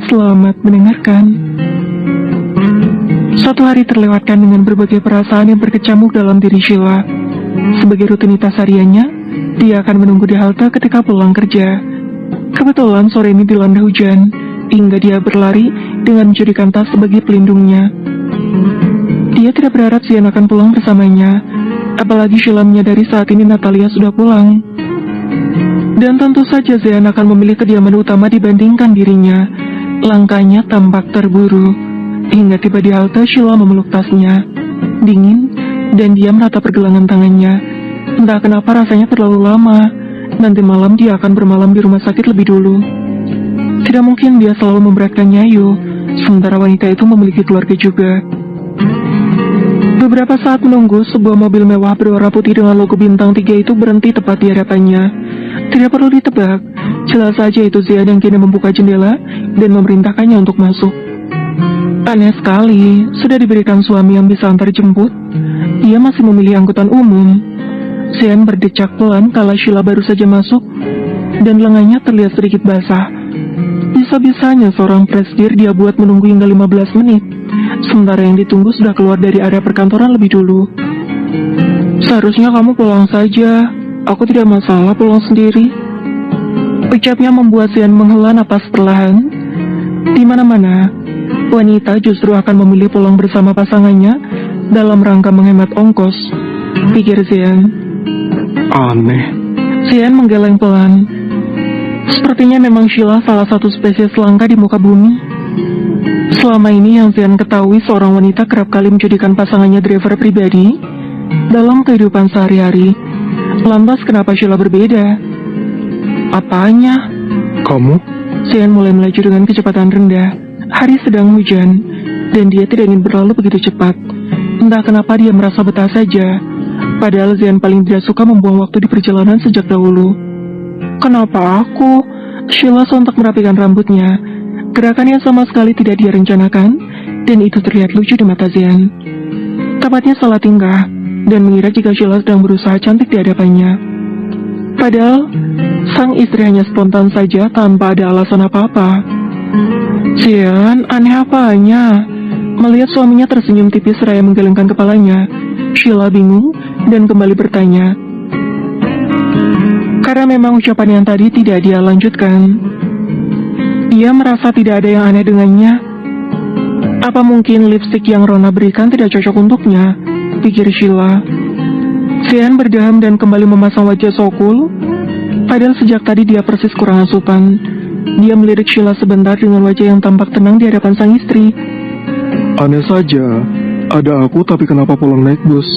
Selamat mendengarkan. Suatu hari terlewatkan dengan berbagai perasaan yang berkecamuk dalam diri Sheila. Sebagai rutinitas hariannya, dia akan menunggu di halte ketika pulang kerja. Kebetulan sore ini dilanda hujan, hingga dia berlari dengan menjadikan tas sebagai pelindungnya. Dia tidak berharap Zian akan pulang bersamanya, apalagi Sheila menyadari saat ini Natalia sudah pulang. Dan tentu saja Zian akan memilih kediaman utama dibandingkan dirinya. Langkahnya tampak terburu. Hingga tiba di halte, Sheila memeluk tasnya. Dingin, dan dia menatap pergelangan tangannya. Entah kenapa rasanya terlalu lama. Nanti malam dia akan bermalam di rumah sakit lebih dulu. Tidak mungkin dia selalu memberatkannya Ayu, sementara wanita itu memiliki keluarga juga. Beberapa saat menunggu, sebuah mobil mewah berwarna putih dengan logo bintang 3 itu berhenti tepat di hadapannya. Tidak perlu ditebak, jelas saja itu Zian yang kini membuka jendela dan memerintahkannya untuk masuk. Aneh sekali, sudah diberikan suami yang bisa antar jemput, dia masih memilih angkutan umum. Zian berdecak pelan kala Sheila baru saja masuk, dan lengannya terlihat sedikit basah. Bisa-bisanya seorang presidir dia buat menunggu hingga 15 menit, sementara yang ditunggu sudah keluar dari area perkantoran lebih dulu. Seharusnya kamu pulang saja, aku tidak masalah pulang sendiri. Ucapnya membuat Zian menghela napas perlahan. Di mana-mana, wanita justru akan memilih pulang bersama pasangannya dalam rangka menghemat ongkos, pikir Zian. Aneh. Zian menggeleng pelan. Sepertinya memang Sheila salah satu spesies langka di muka bumi. Selama ini yang Zian ketahui, seorang wanita kerap kali menjadikan pasangannya driver pribadi dalam kehidupan sehari-hari. Lantas kenapa Sheila berbeda? Apanya? Kamu? Zian mulai melaju dengan kecepatan rendah. Hari sedang hujan, dan dia tidak ingin berlalu begitu cepat. Entah kenapa dia merasa betah saja. Padahal Zian paling tidak suka membuang waktu di perjalanan sejak dahulu. Kenapa aku? Sheila sontak merapikan rambutnya. Gerakan yang sama sekali tidak dia rencanakan, dan itu terlihat lucu di mata Zian. Tepatnya salah tingkah, dan mengira jika Sheila sedang berusaha cantik di hadapannya. Padahal, sang istri hanya spontan saja tanpa ada alasan apa-apa. Zian, aneh apanya? Melihat suaminya tersenyum tipis seraya menggelengkan kepalanya, Sheila bingung dan kembali bertanya. Karena memang ucapan yang tadi tidak dia lanjutkan. Dia merasa tidak ada yang aneh dengannya. Apa mungkin lipstik yang Rona berikan tidak cocok untuknya? Pikir Sheila. Zian berdeham dan kembali memasang wajah sokul. Padahal sejak tadi dia persis kurang asupan. Dia melirik Sheila sebentar dengan wajah yang tampak tenang di hadapan sang istri. Aneh saja. Ada aku tapi kenapa pulang naik bus?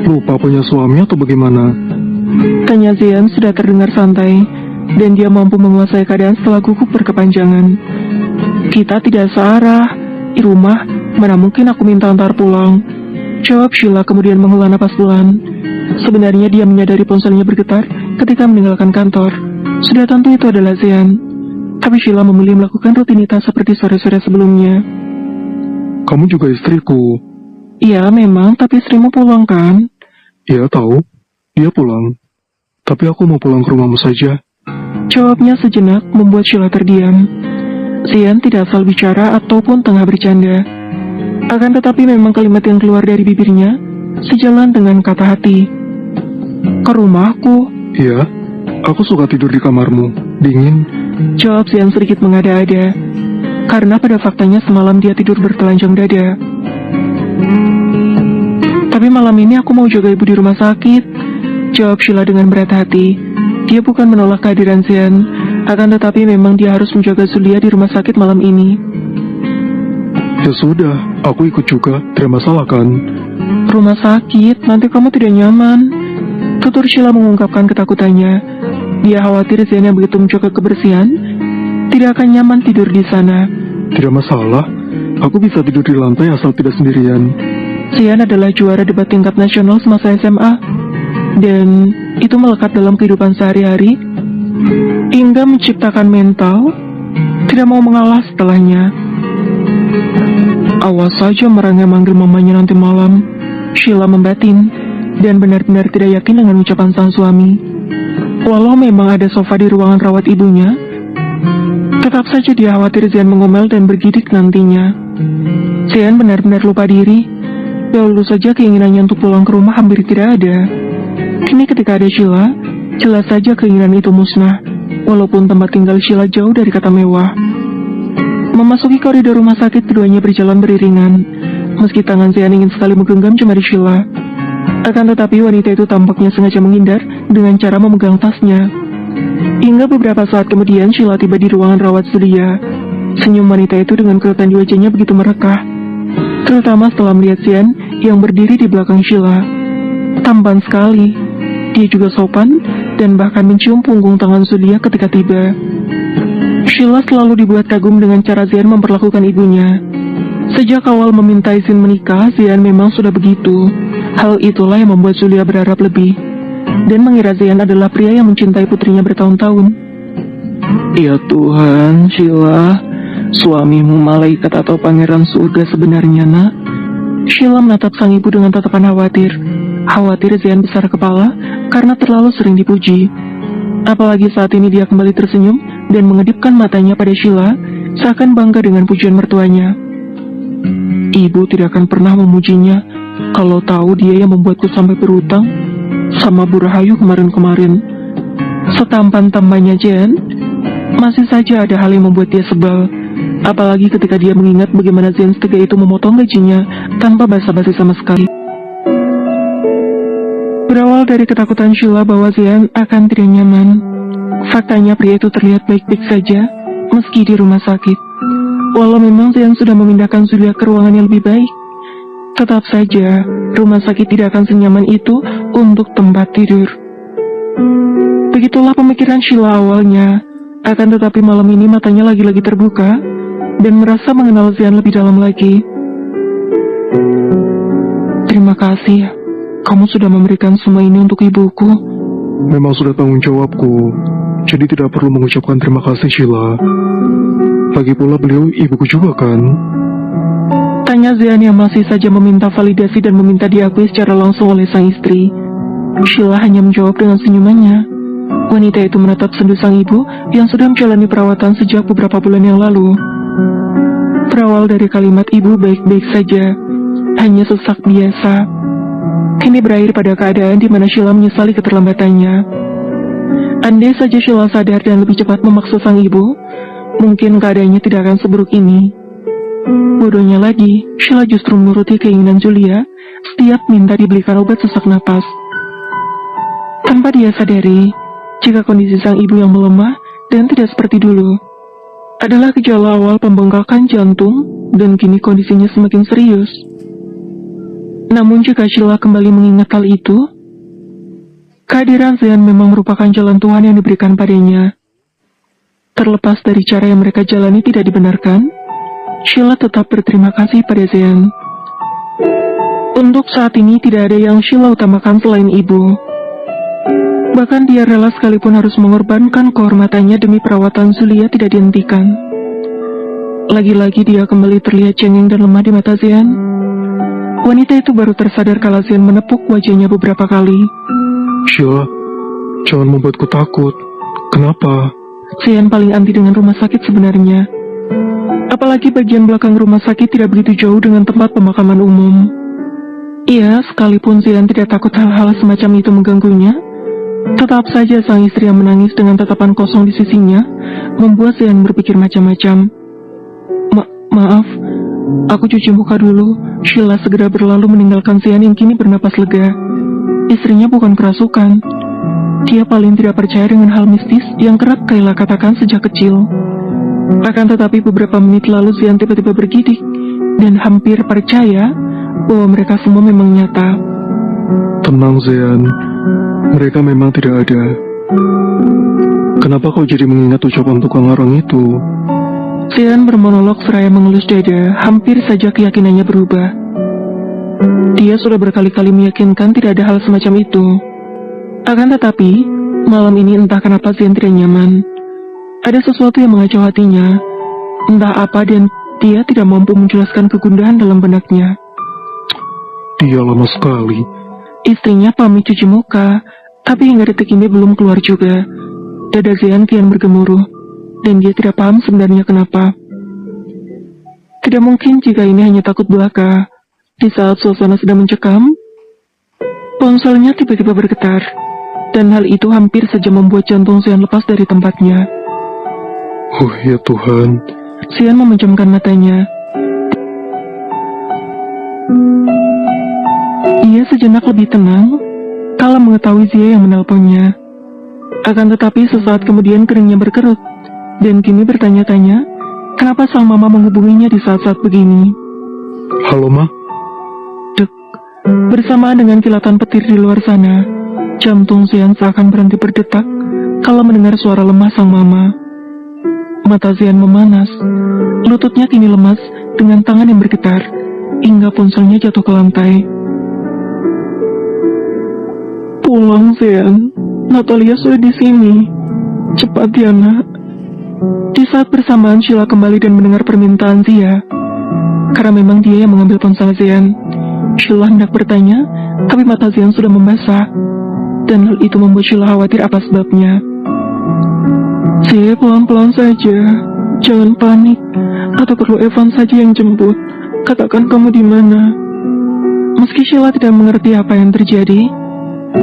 Lupa punya suami atau bagaimana? Tanya Zian sudah terdengar santai, dan dia mampu menguasai keadaan setelah gugup berkepanjangan. Kita tidak searah. Di rumah, mana mungkin aku minta antar pulang? Jawab Sheila kemudian menghela napas pelan. Sebenarnya dia menyadari ponselnya bergetar ketika meninggalkan kantor. Sudah tentu itu adalah Zian. Tapi Sheila memilih melakukan rutinitas seperti sore-sore sebelumnya. Kamu juga istriku. Iya memang, tapi istrimu pulang kan? Iya tahu. Dia pulang. Tapi aku mau pulang ke rumahmu saja. Jawabnya sejenak membuat Sheila terdiam. Zian tidak asal bicara ataupun tengah bercanda. Akan tetapi memang kalimat yang keluar dari bibirnya sejalan dengan kata hati. Ke rumahku? Iya, aku suka tidur di kamarmu. Dingin. Jawab Zian sedikit mengada-ada. Karena pada faktanya semalam dia tidur bertelanjang dada. Tapi malam ini aku mau jaga ibu di rumah sakit. Jawab Sheila dengan berat hati. Dia bukan menolak kehadiran Zian, akan tetapi memang dia harus menjaga Zulia di rumah sakit malam ini. Ya sudah, aku ikut juga. Tidak masalah kan? Rumah sakit, nanti kamu tidak nyaman. Tutur Sheila mengungkapkan ketakutannya. Dia khawatir Zian yang begitu menjaga kebersihan tidak akan nyaman tidur di sana. Tidak masalah. Aku bisa tidur di lantai asal tidak sendirian. Zian adalah juara debat tingkat nasional semasa SMA. Dan itu melekat dalam kehidupan sehari-hari, hingga menciptakan mental tidak mau mengalah setelahnya. Awas saja merangnya manggil mamanya nanti malam, Sheila membatin, dan benar-benar tidak yakin dengan ucapan sang suami. Walau memang ada sofa di ruangan rawat ibunya, Tetap saja dia khawatir Zian mengomel dan bergidik nantinya. Zian benar-benar lupa diri. Dahulu saja keinginannya untuk pulang ke rumah hampir tidak ada. Kini ketika ada Sheila, jelas saja keinginan itu musnah, walaupun tempat tinggal Sheila jauh dari kata mewah. Memasuki koridor rumah sakit, keduanya berjalan beriringan. Meski tangan Zian ingin sekali menggenggam jemari Sheila, akan tetapi wanita itu tampaknya sengaja menghindar dengan cara memegang tasnya. Hingga beberapa saat kemudian Sheila tiba di ruangan rawat Zulia. Senyum wanita itu dengan keretan di wajahnya begitu merekah, terutama setelah melihat Zian yang berdiri di belakang Sheila. Tampan sekali. Dia juga sopan dan bahkan mencium punggung tangan Zulia ketika tiba. Sheila selalu dibuat kagum dengan cara Zian memperlakukan ibunya. Sejak awal meminta izin menikah, Zian memang sudah begitu. Hal itulah yang membuat Zulia berharap lebih dan mengira Zian adalah pria yang mencintai putrinya bertahun-tahun. Ya Tuhan, Sheila, suamimu malaikat atau pangeran surga sebenarnya, nak? Sheila menatap sang ibu dengan tatapan khawatir. Khawatir Zian besar kepala karena terlalu sering dipuji. Apalagi saat ini dia kembali tersenyum dan mengedipkan matanya pada Sheila, seakan bangga dengan pujian mertuanya. Ibu tidak akan pernah memujinya kalau tahu dia yang membuatku sampai berutang sama Bu Rahayu kemarin-kemarin. Setampan-tampannya Zian, masih saja ada hal yang membuat dia sebal. Apalagi ketika dia mengingat bagaimana Zian setega itu memotong gajinya tanpa basa-basi sama sekali. Berawal dari ketakutan Sheila bahwa Zian akan tidak nyaman. Faktanya pria itu terlihat baik-baik saja meski di rumah sakit. Walau memang Zian sudah memindahkan Zulia ke ruangan yang lebih baik, tetap saja rumah sakit tidak akan senyaman itu untuk tempat tidur. Begitulah pemikiran Sheila awalnya. Akan tetapi malam ini matanya lagi-lagi terbuka dan merasa mengenal Zian lebih dalam lagi. Terima kasih. Kamu sudah memberikan semua ini untuk ibuku. Memang sudah tanggung jawabku, jadi tidak perlu mengucapkan terima kasih, Sheila. Lagi pula beliau ibuku juga kan? Tanya Zian yang masih saja meminta validasi dan meminta diakui secara langsung oleh sang istri. Sheila hanya menjawab dengan senyumannya. Wanita itu menatap sendu sang ibu yang sudah menjalani perawatan sejak beberapa bulan yang lalu. Berawal dari kalimat ibu baik-baik saja, hanya sesak biasa. Kini berakhir pada keadaan di mana Sheila menyesali keterlambatannya. Andai saja Sheila sadar dan lebih cepat memaksa sang ibu, mungkin keadaannya tidak akan seburuk ini. Bodohnya lagi, Sheila justru menuruti keinginan Zulia setiap minta dibelikan obat sesak napas. Tanpa dia sadari, jika kondisi sang ibu yang melemah dan tidak seperti dulu adalah gejala awal pembengkakan jantung dan kini kondisinya semakin serius. Namun jika Sheila kembali mengingat hal itu, kehadiran Zian memang merupakan jalan Tuhan yang diberikan padanya. Terlepas dari cara yang mereka jalani tidak dibenarkan, Sheila tetap berterima kasih pada Zian. Untuk saat ini tidak ada yang Sheila utamakan selain ibu. Bahkan dia rela sekalipun harus mengorbankan kehormatannya demi perawatan Zulia tidak dihentikan. Lagi-lagi dia kembali terlihat cengeng dan lemah di mata Zian. Wanita itu baru tersadar kalau Zian menepuk wajahnya beberapa kali. Sheila, jangan membuatku takut. Kenapa? Zian paling anti dengan rumah sakit sebenarnya. Apalagi bagian belakang rumah sakit tidak begitu jauh dengan tempat pemakaman umum. Iya, sekalipun Zian tidak takut hal-hal semacam itu mengganggunya, tetap saja sang istri yang menangis dengan tatapan kosong di sisinya membuat Zian berpikir macam-macam. Maaf, aku cuci muka dulu. Sheila segera berlalu meninggalkan Zian yang kini bernapas lega. Istrinya bukan kerasukan. Dia paling tidak percaya dengan hal mistis yang kerap Kayla katakan sejak kecil. Akan tetapi beberapa menit lalu Zian tiba-tiba bergidik dan hampir percaya bahwa mereka semua memang nyata. Tenang, Zian. Mereka memang tidak ada. Kenapa kau jadi mengingat ucapan tukang larang itu? Zian bermonolog seraya mengelus dada, hampir saja keyakinannya berubah. Dia sudah berkali-kali meyakinkan tidak ada hal semacam itu. Akan tetapi, malam ini entah kenapa Zian tidak nyaman. Ada sesuatu yang mengacau hatinya, entah apa dan dia tidak mampu menjelaskan kegundahan dalam benaknya. Dia lama sekali. Istrinya pamit cuci muka, tapi hingga detik ini belum keluar juga. Dada Zian kian bergemuruh. dan dia tidak paham sebenarnya kenapa. Tidak mungkin jika ini hanya takut belaka. Di saat suasana sedang mencekam, ponselnya tiba-tiba bergetar, dan hal itu hampir saja membuat jantung Xian lepas dari tempatnya. Oh ya Tuhan, Xian memejamkan matanya. Ia sejenak lebih tenang kala mengetahui Zia yang menelponnya. Akan tetapi sesaat kemudian keningnya berkerut, dan kini bertanya-tanya kenapa sang mama menghubunginya di saat-saat begini. halo Ma? Dek, bersamaan dengan kilatan petir di luar sana, jantung Xian seakan berhenti berdetak kala mendengar suara lemah sang mama. Mata Xian memanas, lututnya kini lemas dengan tangan yang bergetar, hingga ponselnya jatuh ke lantai. Pulang, Xian. Natalia sudah di sini. Cepat ya, Nak. Di saat bersamaan Sheila kembali dan mendengar permintaan Zia. Karena memang dia yang mengambil ponsel Xian. Sheila hendak bertanya, tapi mata Xian sudah membasah. Dan hal itu membuat Sheila khawatir apa sebabnya. Zia, pelan-pelan saja. Jangan panik. Atau perlu Evan saja yang jemput. Katakan kamu di mana. Meski Sheila tidak mengerti apa yang terjadi,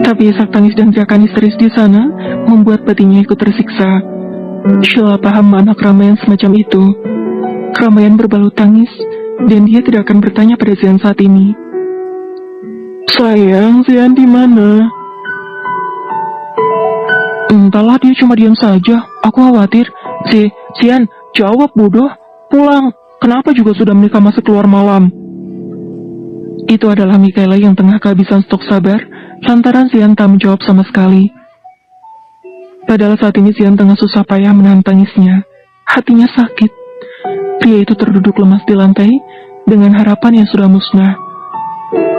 tapi isak tangis dan teriakan histeris di sana membuat batinnya ikut tersiksa. Sheila paham makna keramaian semacam itu. Keramaian berbalut tangis, dan dia tidak akan bertanya pada Xian saat ini. Sayang, Xian di mana? Entahlah, dia cuma diam saja. Aku khawatir. Xian, jawab bodoh. Pulang. Kenapa juga sudah menikah masuk keluar malam? Itu adalah Mikaela yang tengah kehabisan stok sabar lantaran Xian tak menjawab sama sekali. Padahal saat ini Xian tengah susah payah menahan tangisnya. Hatinya sakit. Pria itu terduduk lemas di lantai dengan harapan yang sudah musnah.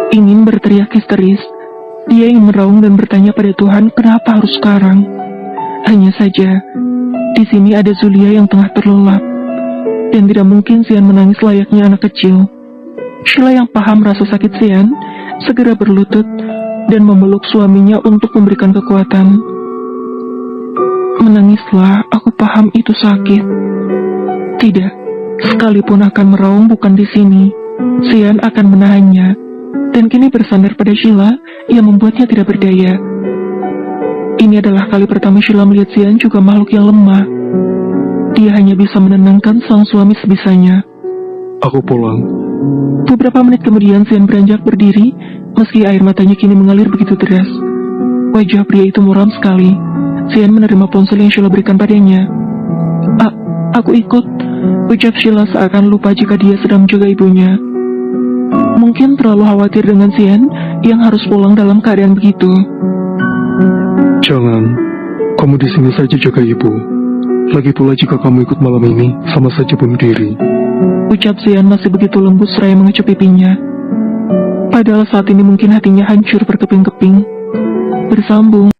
Ingin berteriak histeris. Dia ingin meraung dan bertanya pada Tuhan kenapa harus sekarang. Hanya saja, di sini ada Zulia yang tengah terlelap. Dan tidak mungkin Xian menangis layaknya anak kecil. Sheila yang paham rasa sakit Xian segera berlutut dan memeluk suaminya untuk memberikan kekuatan. Menangislah, aku paham itu sakit. Tidak, sekalipun akan meraung bukan di sini, Xian akan menahannya. Dan kini bersandar pada Sheila yang membuatnya tidak berdaya. Ini adalah kali pertama Sheila melihat Xian juga makhluk yang lemah. Dia hanya bisa menenangkan sang suami sebisanya. Aku pulang. Beberapa menit kemudian Xian beranjak berdiri, meski air matanya kini mengalir begitu deras. Wajah pria itu muram sekali. Xian menerima ponsel yang Sheila berikan padanya. Aku ikut, ucap Sheila seakan lupa jika dia sedang menjaga ibunya. Mungkin terlalu khawatir dengan Xian yang harus pulang dalam keadaan begitu. Jangan. Kamu di sini saja jaga ibu. Lagi pula jika kamu ikut malam ini, sama saja bunuh diri. Ucap Xian masih begitu lembut seraya mengecup pipinya. Padahal saat ini mungkin hatinya hancur berkeping-keping. Bersambung.